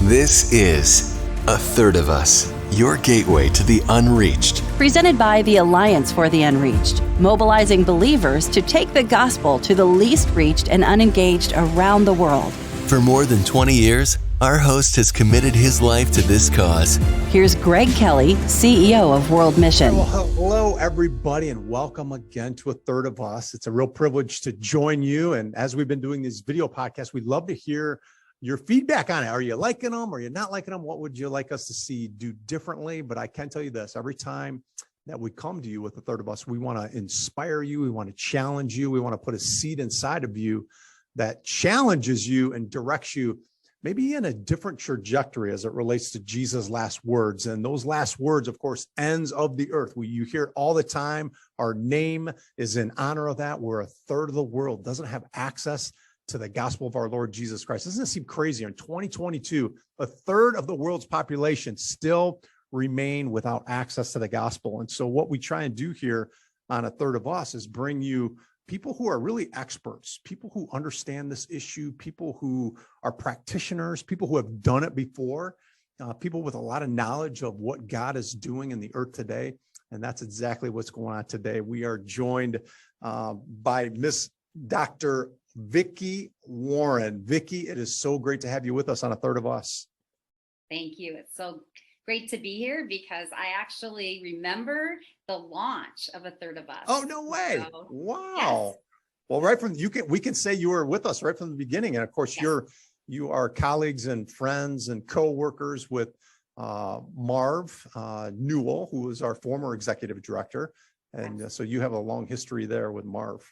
This is A Third of Us, your gateway to the unreached. Presented by the Alliance for the Unreached, mobilizing believers to take the gospel to the least reached and unengaged around the world. For more than 20 years, our host has committed his life to this cause. Here's Greg Kelley, CEO of World Mission. Well, hello, everybody, and welcome again to A Third of Us. It's a real privilege to join you. And as we've been doing these video podcasts, we'd love to hear your feedback on it. Are you liking them? Are you not liking them? What would you like us to see do differently? But I can tell you this, every time that we come to you with A Third of Us, we want to inspire you. We want to challenge you. We want to put a seed inside of you that challenges you and directs you maybe in a different trajectory as it relates to Jesus' last words. And those last words, of course, ends of the earth. You hear it all the time. Our name is in honor of that. We're a third of the world doesn't have access to the gospel of our Lord Jesus Christ. Doesn't it seem crazy? In 2022, a third of the world's population still remain without access to the gospel. And so what we try and do here on A Third of Us is bring you people who are really experts, people who understand this issue, people who are practitioners, people who have done it before, people with a lot of knowledge of what God is doing in the earth today. And that's exactly what's going on today. We are joined by Miss Dr. Vicky Warren. Vicky, it is so great to have you with us on A Third of Us. Thank you. It's so great to be here because I actually remember the launch of A Third of Us. Oh, no way. So, wow. Yes. Well, we can say you were with us right from the beginning. And of course, Yes. you are colleagues and friends and co-workers with Marv Newell, who is our former executive director. And so you have a long history there with Marv.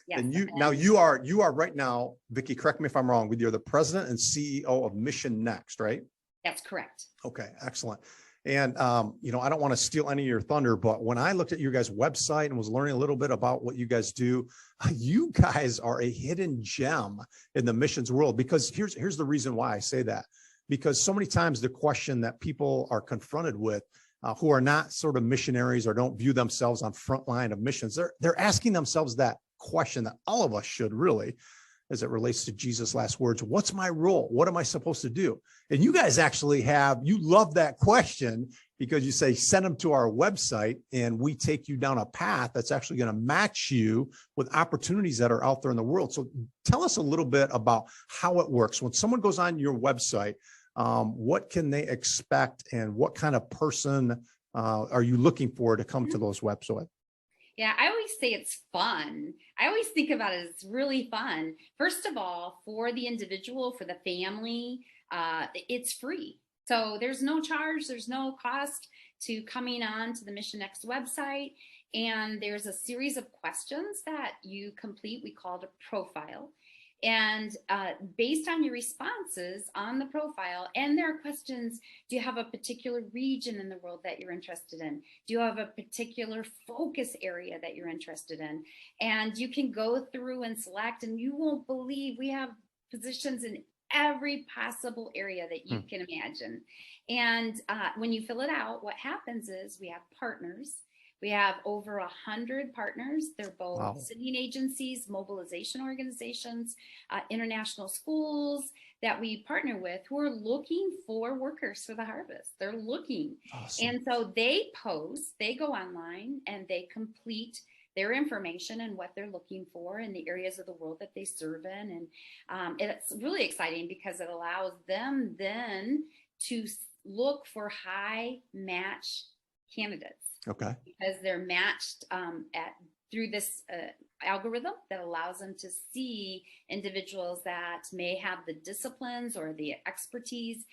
Yes. And you are right now, Vicky, correct me if I'm wrong, you're the president and CEO of MissionNext, right? That's correct. Okay, excellent. And, I don't want to steal any of your thunder, but when I looked at your guys' website and was learning a little bit about what you guys do, you guys are a hidden gem in the missions world. Because here's the reason why I say that. Because so many times the question that people are confronted with who are not sort of missionaries or don't view themselves on front line of missions, they're asking themselves that question that all of us should really, as it relates to Jesus' last words. What's my role? What am I supposed to do? And you guys actually you love that question because you say, send them to our website and we take you down a path that's actually going to match you with opportunities that are out there in the world. So tell us a little bit about how it works. When someone goes on your website, what can they expect and what kind of person are you looking for to come to those websites? Yeah, I always say it's fun. I always think about it as really fun. First of all, for the individual, for the family, it's free. So there's no charge, there's no cost to coming on to the MissionNext website. And there's a series of questions that you complete. We call it a profile. And based on your responses on the profile, and there are questions, do you have a particular region in the world that you're interested in? Do you have a particular focus area that you're interested in? And you can go through and select, and you won't believe we have positions in every possible area that you can imagine. And when you fill it out, what happens is we have partners. We have over 100 partners. They're both sending agencies, mobilization organizations, international schools that we partner with who are looking for workers for the harvest. They're looking. Awesome. And so they go online and they complete their information and what they're looking for in the areas of the world that they serve in. And it's really exciting because it allows them then to look for high match candidates. Okay. Because they're matched through this algorithm that allows them to see individuals that may have the disciplines or the expertise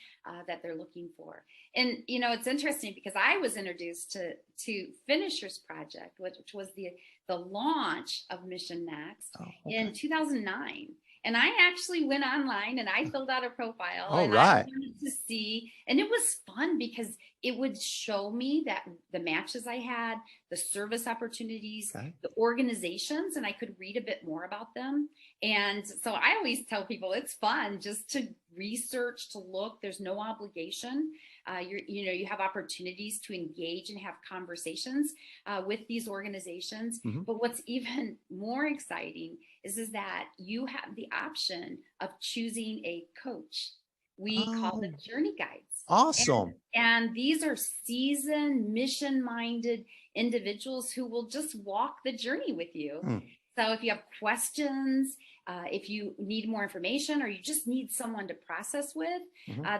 that they're looking for. And, it's interesting because I was introduced to Finisher's Project, which was the launch of MissionNext in 2009. And I actually went online and I filled out a profile I wanted to see, and it was fun because it would show me that the matches I had, the service opportunities, the organizations, and I could read a bit more about them. And so I always tell people it's fun just to research, to look. There's no obligation. You have opportunities to engage and have conversations with these organizations. Mm-hmm. But what's even more exciting is that you have the option of choosing a coach We call them journey guides. Awesome. And these are seasoned, mission-minded individuals who will just walk the journey with you. So if you have questions, if you need more information, or you just need someone to process with,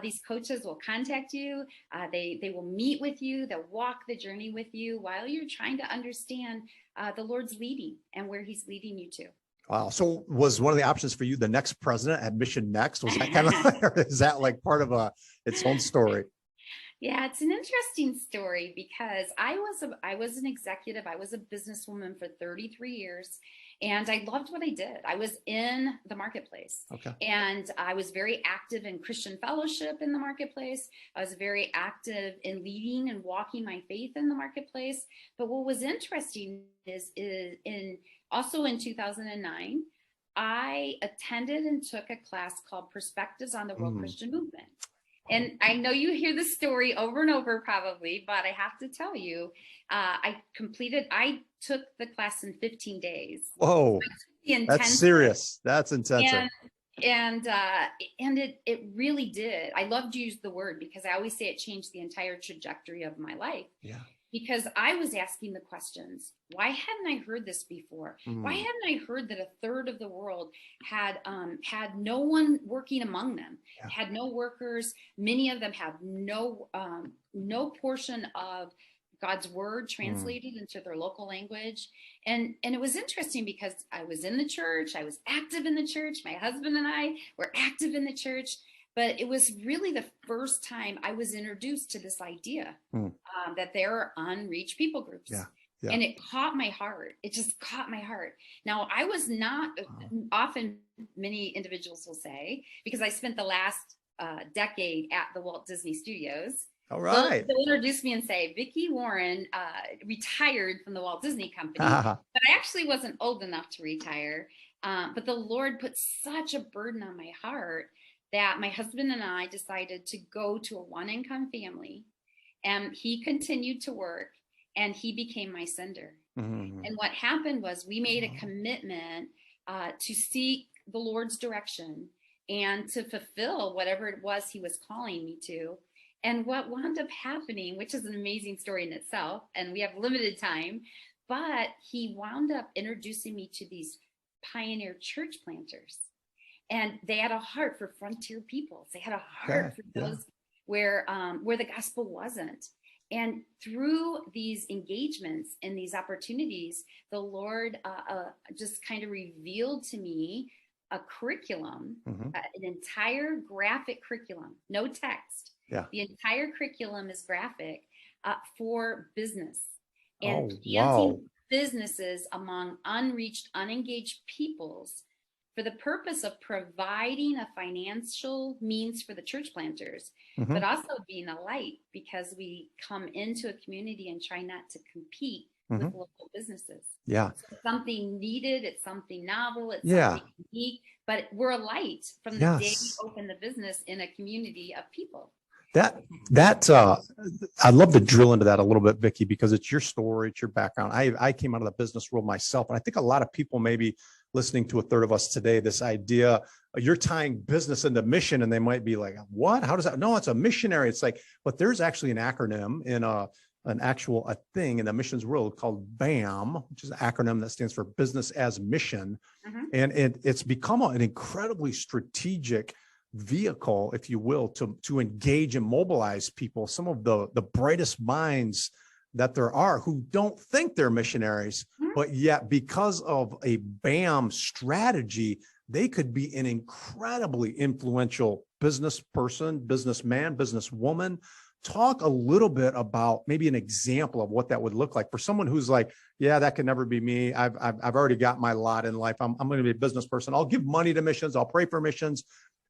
these coaches will contact you. They will meet with you. They'll walk the journey with you while you're trying to understand the Lord's leading and where he's leading you to. Wow. So was one of the options for you the next president at MissionNext? Was that kind of, or is that like part of its own story? Yeah, it's an interesting story because I was an executive. I was a businesswoman for 33 years, and I loved what I did. I was in the marketplace. Okay. And I was very active in Christian fellowship in the marketplace. I was very active in leading and walking my faith in the marketplace. But what was interesting is also in 2009, I attended and took a class called Perspectives on the World Christian Movement. And I know you hear the story over and over probably, but I have to tell you, I took the class in 15 days. Whoa, that's serious. That's intensive. And it really did. I love to use the word because I always say it changed the entire trajectory of my life. Yeah. Because I was asking the questions, why hadn't I heard this before? Why hadn't I heard that a third of the world had no one working among them, had no workers? Many of them have no portion of God's word translated into their local language. And it was interesting because I was in the church, I was active in the church, my husband and I were active in the church. But it was really the first time I was introduced to this idea that there are unreached people groups. Yeah. And it caught my heart. It just caught my heart. Now, I was not often, many individuals will say, because I spent the last decade at the Walt Disney Studios. All right. They'll introduce me and say, Vicky Warren retired from the Walt Disney Company. But I actually wasn't old enough to retire. But the Lord put such a burden on my heart that my husband and I decided to go to a one-income family, and he continued to work, and he became my sender. And what happened was we made a commitment to seek the Lord's direction and to fulfill whatever it was he was calling me to. And what wound up happening, which is an amazing story in itself, and we have limited time, but he wound up introducing me to these pioneer church planters. And they had a heart for frontier peoples. They had a heart for those where the gospel wasn't. And through these engagements and these opportunities, the Lord just kind of revealed to me a curriculum, an entire graphic curriculum, no text. Yeah. The entire curriculum is graphic for business and planting businesses among unreached, unengaged peoples, for the purpose of providing a financial means for the church planters, but also being a light, because we come into a community and try not to compete with local businesses. Yeah. So it's something needed. It's something novel. It's something unique, but we're a light from the day we open the business in a community of people. I'd love to drill into that a little bit, Vicky, because it's your story, it's your background. I came out of the business world myself, and I think a lot of people maybe listening to a third of us today, this idea, you're tying business into mission, and they might be like, what? How does that? No, it's a missionary. It's like, but there's actually an acronym in a thing in the missions world called BAM, which is an acronym that stands for Business as Mission. And it's become an incredibly strategic vehicle, if you will, to engage and mobilize people, some of the brightest minds that there are, who don't think they're missionaries, but yet because of a BAM strategy, they could be an incredibly influential business person, businessman, businesswoman. Talk a little bit about maybe an example of what that would look like for someone who's like, yeah, that could never be me. I've already got my lot in life. I'm going to be a business person. I'll give money to missions. I'll pray for missions.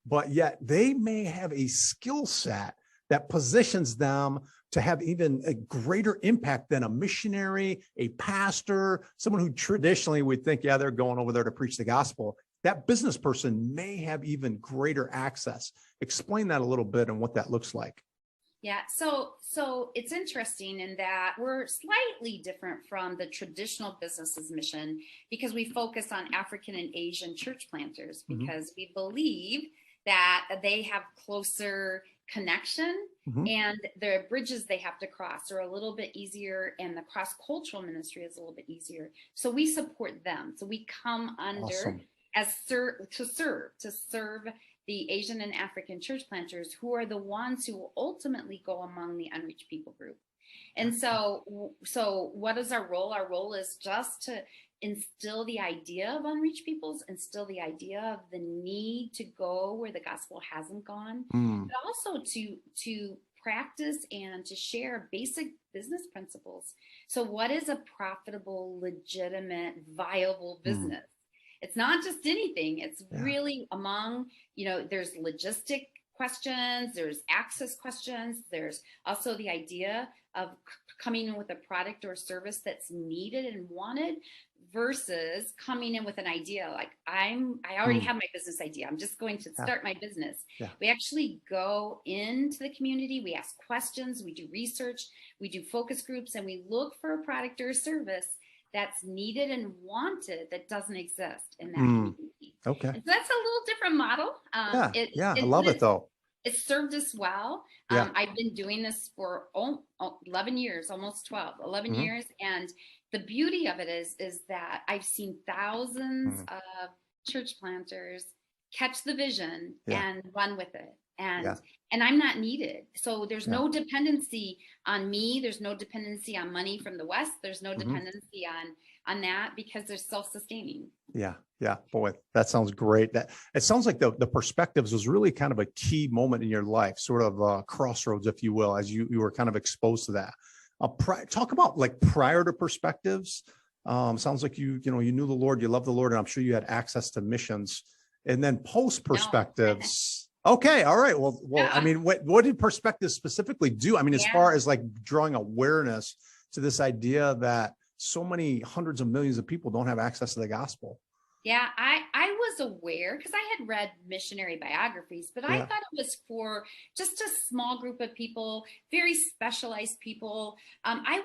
But yet they may have a skill set that positions them to have even a greater impact than a missionary, a pastor, someone who traditionally would think, yeah, they're going over there to preach the gospel. That business person may have even greater access. Explain that a little bit and what that looks like. Yeah, so it's interesting in that we're slightly different from the traditional business's mission, because we focus on African and Asian church planters, because we believe that they have closer connection, and the bridges they have to cross are a little bit easier, and the cross-cultural ministry is a little bit easier. So we support them. So we come under as to serve the Asian and African church planters, who are the ones who will ultimately go among the unreached people group. And so what is our role? Our role is just to instill the idea of unreached peoples, instill the idea of the need to go where the gospel hasn't gone, but also to practice and to share basic business principles. So what is a profitable, legitimate, viable business? It's not just anything. It's really among, there's logistic questions, there's access questions, there's also the idea of coming in with a product or service that's needed and wanted, versus coming in with an idea like I already have my business idea, I'm just going to start my business. We actually go into the community, we ask questions, we do research, we do focus groups, and we look for a product or a service that's needed and wanted that doesn't exist in that community. Okay. And so that's a little different model. I love it though. It's served us well. I've been doing this for 11 years, almost 11 years. And the beauty of it is that I've seen thousands of church planters catch the vision and run with it. And I'm not needed. So there's no dependency on me. There's no dependency on money from the West. There's no dependency on that, because they're self-sustaining. Yeah. Boy, that sounds great. That it sounds like the perspectives was really kind of a key moment in your life, sort of a crossroads, if you will, as you were kind of exposed to that. Talk about like prior to perspectives. Sounds like you knew the Lord, you loved the Lord, and I'm sure you had access to missions. And then post perspectives. Okay. All right. Well, I mean, what did perspectives specifically do? I mean, as far as like drawing awareness to this idea that so many hundreds of millions of people don't have access to the gospel. Yeah, I was aware because I had read missionary biographies, but I thought it was for just a small group of people, very specialized people. I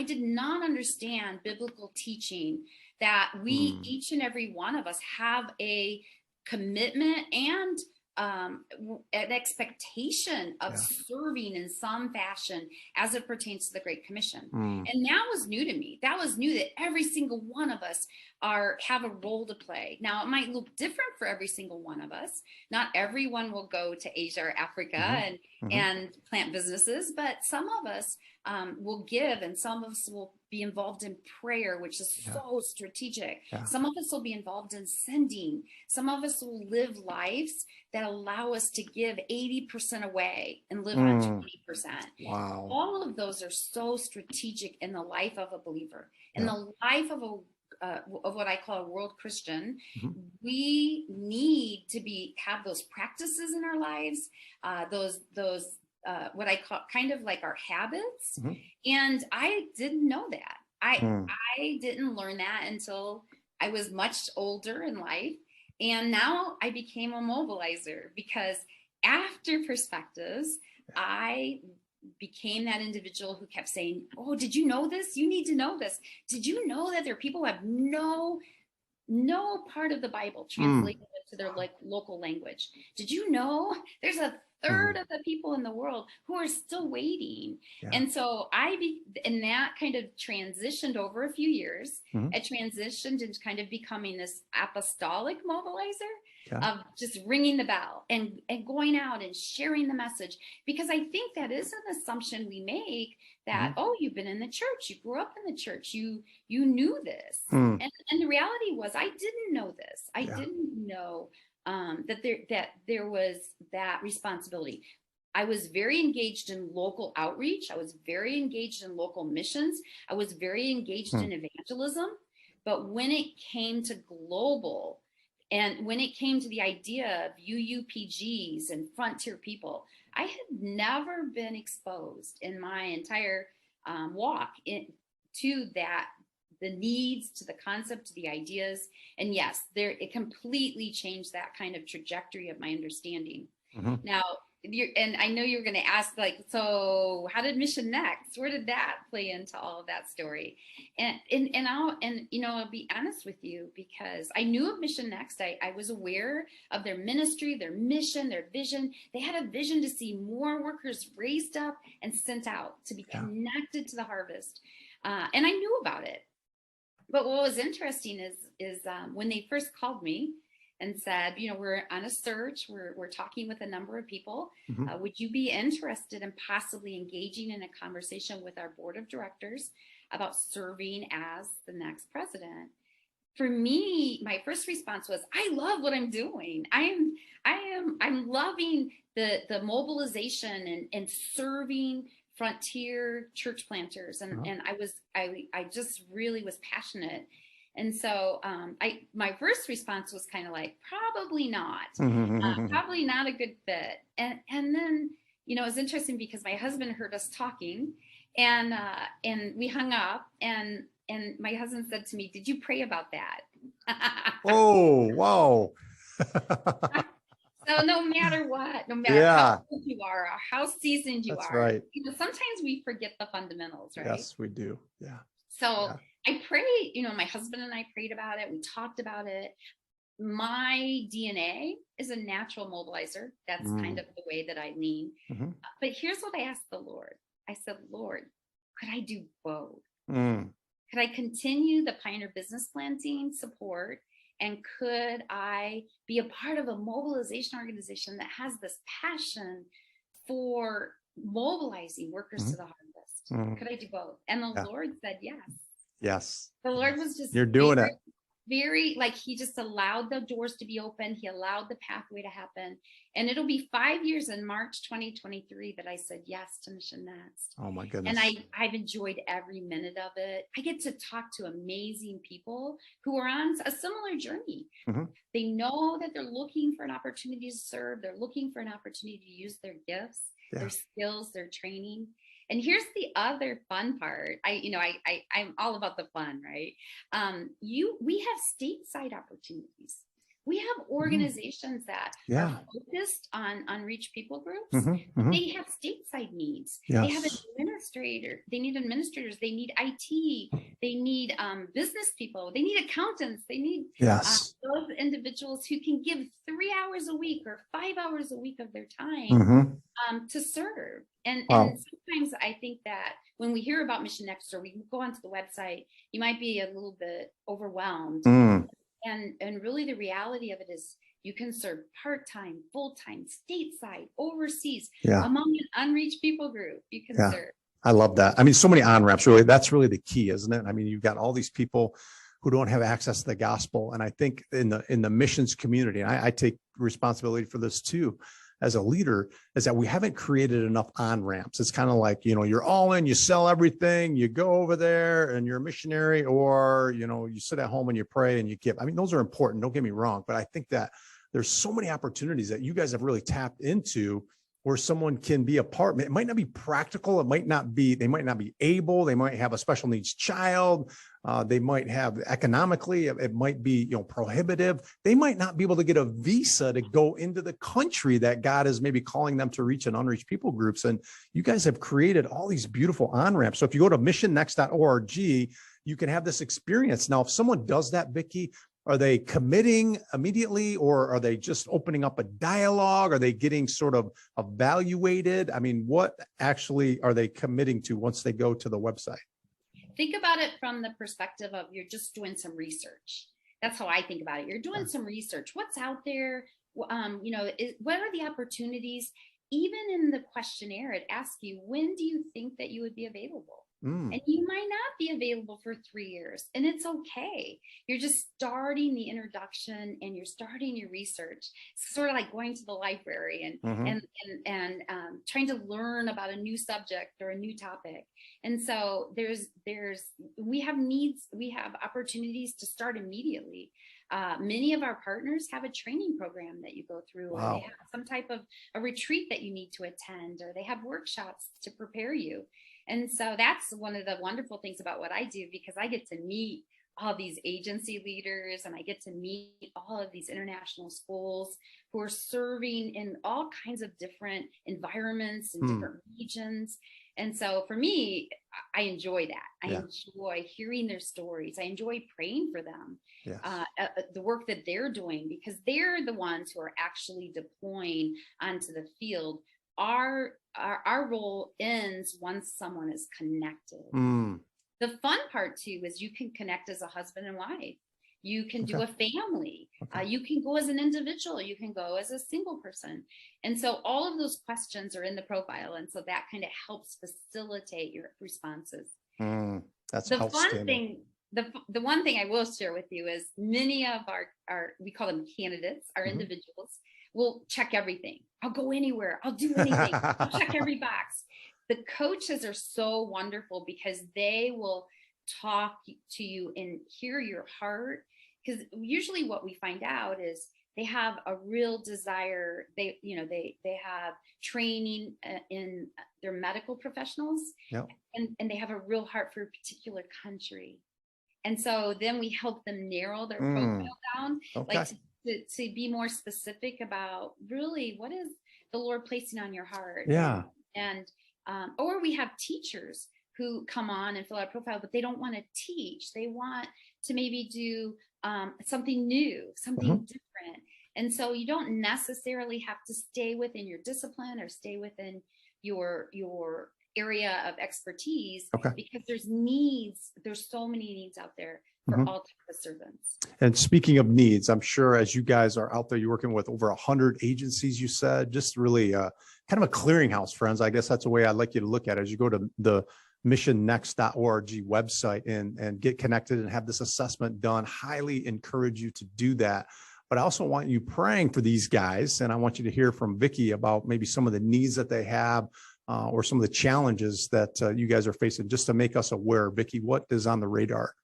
did not understand biblical teaching that we, each and every one of us, have a commitment and an expectation of serving in some fashion as it pertains to the Great Commission. And that was new to me. That was new, that every single one of us have a role to play. Now, it might look different for every single one of us. Not everyone will go to Asia or Africa and plant businesses, but some of us will give, and some of us will be involved in prayer, which is so strategic. Some of us will be involved in sending. Some of us will live lives that allow us to give 80% away and live on 20%. Wow. All of those are so strategic in the life of a believer. In the life of what I call a world Christian, we need to have those practices in our lives, those what I call kind of like our habits. And I didn't know that. I didn't learn that until I was much older in life. And now I became a mobilizer, because after perspectives, I became that individual who kept saying, oh, did you know this? You need to know this. Did you know that there are people who have no part of the Bible translated into their local language? Did you know there's a third of the people in the world who are still waiting? And so and that kind of transitioned over a few years. It transitioned into kind of becoming this apostolic mobilizer of just ringing the bell and going out and sharing the message, because I think that is an assumption we make that, oh, you've been in the church, you grew up in the church, you knew this. And the reality was, I didn't know this. I didn't know that there was that responsibility. I was very engaged in local outreach. I was very engaged in local missions. I was very engaged in evangelism. But when it came to global, and when it came to the idea of UUPGs and frontier people, I had never been exposed in my entire walk to that, the needs, to the concept, to the ideas. And yes, it completely changed that kind of trajectory of my understanding. Now, and I know you're going to ask, like, so how did MissionNext? Where did that play into all of that story? And I'll be honest with you, because I knew of MissionNext. I was aware of their ministry, their mission, their vision. They had a vision to see more workers raised up and sent out to be connected to the harvest. And I knew about it. But what was interesting is when they first called me and said, we're on a search, we're talking with a number of people. Would you be interested in possibly engaging in a conversation with our board of directors about serving as the next president? For me, my first response was, I love what I'm doing. I'm loving the mobilization and serving frontier church planters. And I just really was passionate. And so my first response was kind of like, probably not, probably not a good fit. And then, it was interesting because my husband heard us talking, and we hung up, and my husband said to me, did you pray about that? Oh, wow. So no matter what, no matter how old you are or how seasoned you are, right. Sometimes we forget the fundamentals, right? Yes, we do. Yeah. So I prayed, my husband and I prayed about it. We talked about it. My DNA is a natural mobilizer. That's kind of the way that I lean. But here's what I asked the Lord. I said, Lord, could I do both? Could I continue the Pioneer Business Planting support? And could I be a part of a mobilization organization that has this passion for mobilizing workers to the harvest? Could I do both? And the Lord said yes. Yes. The Lord was just You're doing it. Very, like, he just allowed the doors to be open. He allowed the pathway to happen. And it'll be 5 years in March 2023 that I said yes to MissionNext. Oh my goodness. And I've enjoyed every minute of it. I get to talk to amazing people who are on a similar journey. They know that they're looking for an opportunity to serve. They're looking for an opportunity to use their gifts, their skills, their training. And here's the other fun part. I'm all about the fun, right? We have stateside opportunities. We have organizations that are focused on unreached people groups. They have stateside needs. They have They need administrators. They need IT. They need business people. They need accountants. They need those individuals who can give 3 hours a week or 5 hours a week of their time to serve. And sometimes I think that when we hear about MissionNext or we go onto the website, you might be a little bit overwhelmed. And really the reality of it is you can serve part-time, full-time, stateside, overseas, among an unreached people group. You can serve. I love that. I mean, so many on-ramps, really. That's really the key, isn't it? I mean, you've got all these people who don't have access to the gospel. And I think in the missions community, and I take responsibility for this too, as a leader, is that we haven't created enough on-ramps. It's kind of like, you're all in, you sell everything, you go over there and you're a missionary, or, you sit at home and you pray and you give. I mean, those are important. Don't get me wrong. But I think that there's so many opportunities that you guys have really tapped into where someone can be a part. It might not be practical. They might not be able, they might have a special needs child. They might have economically, it might be, prohibitive. They might not be able to get a visa to go into the country that God is maybe calling them to reach and unreached people groups. And you guys have created all these beautiful on-ramps. So if you go to missionnext.org, you can have this experience. Now, if someone does that, Vicky, are they committing immediately, or are they just opening up a dialogue? Are they getting sort of evaluated? I mean, what actually are they committing to once they go to the website? Think about it from the perspective of you're just doing some research. That's how I think about it. You're doing some research. What's out there? What are the opportunities? Even in the questionnaire, it asks you, when do you think that you would be available? And you might not be available for 3 years, and it's okay. You're just starting the introduction and you're starting your research. It's sort of like going to the library and trying to learn about a new subject or a new topic. And so we have needs, we have opportunities to start immediately. Many of our partners have a training program that you go through, or they have some type of a retreat that you need to attend, or they have workshops to prepare you. And so that's one of the wonderful things about what I do, because I get to meet all of these agency leaders, and I get to meet all of these international schools who are serving in all kinds of different environments and different regions. And so for me, I enjoy that. I enjoy hearing their stories. I enjoy praying for them, the work that they're doing, because they're the ones who are actually deploying onto the field. Our role ends once someone is connected. The fun part too is you can connect as a husband and wife. You can do a family. You can go as an individual. You can go as a single person. And so all of those questions are in the profile. And so that kind of helps facilitate your responses. That's the fun thing. The one thing I will share with you is many of our we call them candidates, our individuals, will check everything. I'll go anywhere. I'll do anything. I'll check every box. The coaches are so wonderful because they will talk to you and hear your heart. Because usually what we find out is they have a real desire. They have training in their medical professionals, and they have a real heart for a particular country. And so then we help them narrow their profile down, like to be more specific about really what is the Lord placing on your heart. And or we have teachers who come on and fill out a profile, but they don't want to teach. They want to maybe do something new, something different. And so you don't necessarily have to stay within your discipline or stay within your area of expertise, because there's so many needs out there for all types of servants. And speaking of needs, I'm sure as you guys are out there, you're working with over 100 agencies, you said, just really kind of a clearinghouse, friends. I guess that's the way I'd like you to look at it. As you go to the MissionNext.org website and get connected and have this assessment done, highly encourage you to do that. But I also want you praying for these guys. And I want you to hear from Vicky about maybe some of the needs that they have or some of the challenges that you guys are facing, just to make us aware. Vicky, what is on the radar?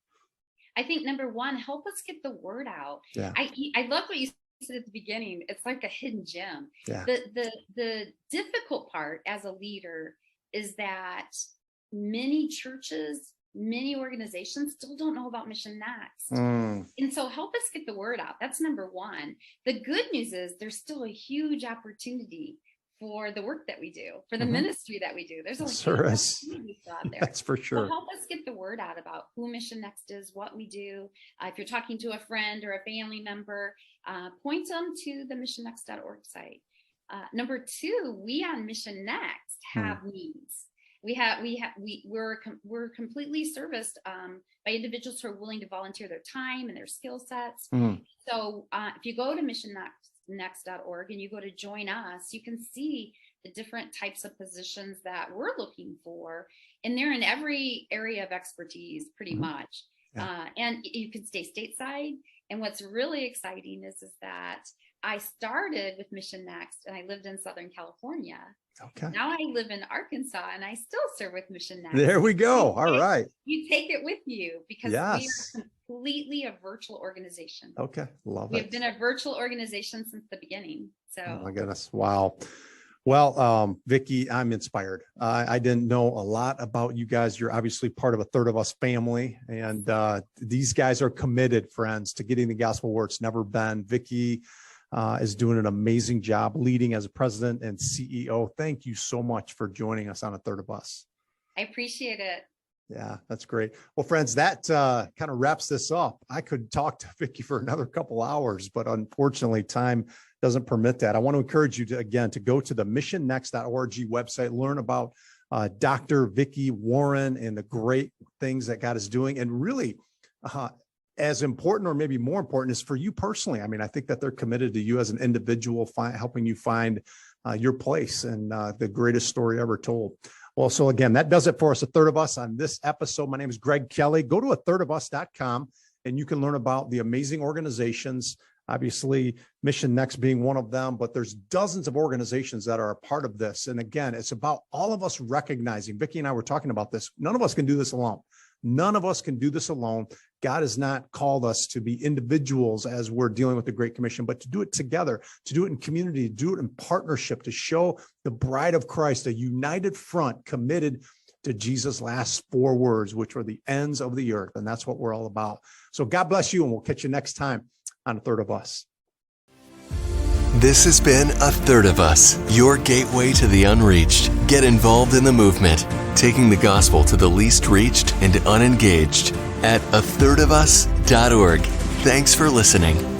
I think number one, help us get the word out. I love what you said at the beginning. It's like a hidden gem. The difficult part as a leader is that many churches, many organizations still don't know about MissionNext. And so help us get the word out. That's number one. The good news is there's still a huge opportunity for the work that we do, for the ministry that we do. There's a huge opportunity still out there. That's for sure. So help us get the word out about who MissionNext is, what we do. If you're talking to a friend or a family member, point them to the MissionNext.org site. Number two, we on MissionNext have needs. We're completely serviced by individuals who are willing to volunteer their time and their skill sets. So if you go to MissionNext.org and you go to join us, you can see the different types of positions that we're looking for, and they're in every area of expertise pretty much. And you can stay stateside. And what's really exciting is that I started with MissionNext and I lived in Southern California. Now I live in Arkansas and I still serve with MissionNext. There we go. All right. You take it with you because we are completely a virtual organization. Love it. We've been a virtual organization since the beginning. So. Oh my goodness. Wow. Well, Vicky, I'm inspired. I didn't know a lot about you guys. You're obviously part of a Third of Us family, and these guys are committed, friends, to getting the gospel where it's never been. Vicky is doing an amazing job leading as a president and CEO. Thank you so much for joining us on a Third of Us. I appreciate it. Yeah, that's great. Well, friends, that kind of wraps this up. I could talk to Vicky for another couple hours, but unfortunately, time doesn't permit that. I want to encourage you to go to the MissionNext.org website, learn about Dr. Vicky Warren and the great things that God is doing. And really, as important or maybe more important is for you personally. I mean, I think that they're committed to you as an individual, helping you find your place and the greatest story ever told. Well, so again, that does it for us, A Third of Us on this episode. My name is Greg Kelley. Go to athirdofus.com and you can learn about the amazing organizations, obviously MissionNext being one of them, but there's dozens of organizations that are a part of this. And again, it's about all of us recognizing, Vicky and I were talking about this. None of us can do this alone. None of us can do this alone. God has not called us to be individuals as we're dealing with the Great Commission, but to do it together, to do it in community, to do it in partnership, to show the bride of Christ, a united front committed to Jesus' last 4 words, which were the ends of the earth. And that's what we're all about. So God bless you, and we'll catch you next time on A Third of Us. This has been A Third of Us, your gateway to the unreached. Get involved in the movement, taking the gospel to the least reached and unengaged at athirdofus.org. Thanks for listening.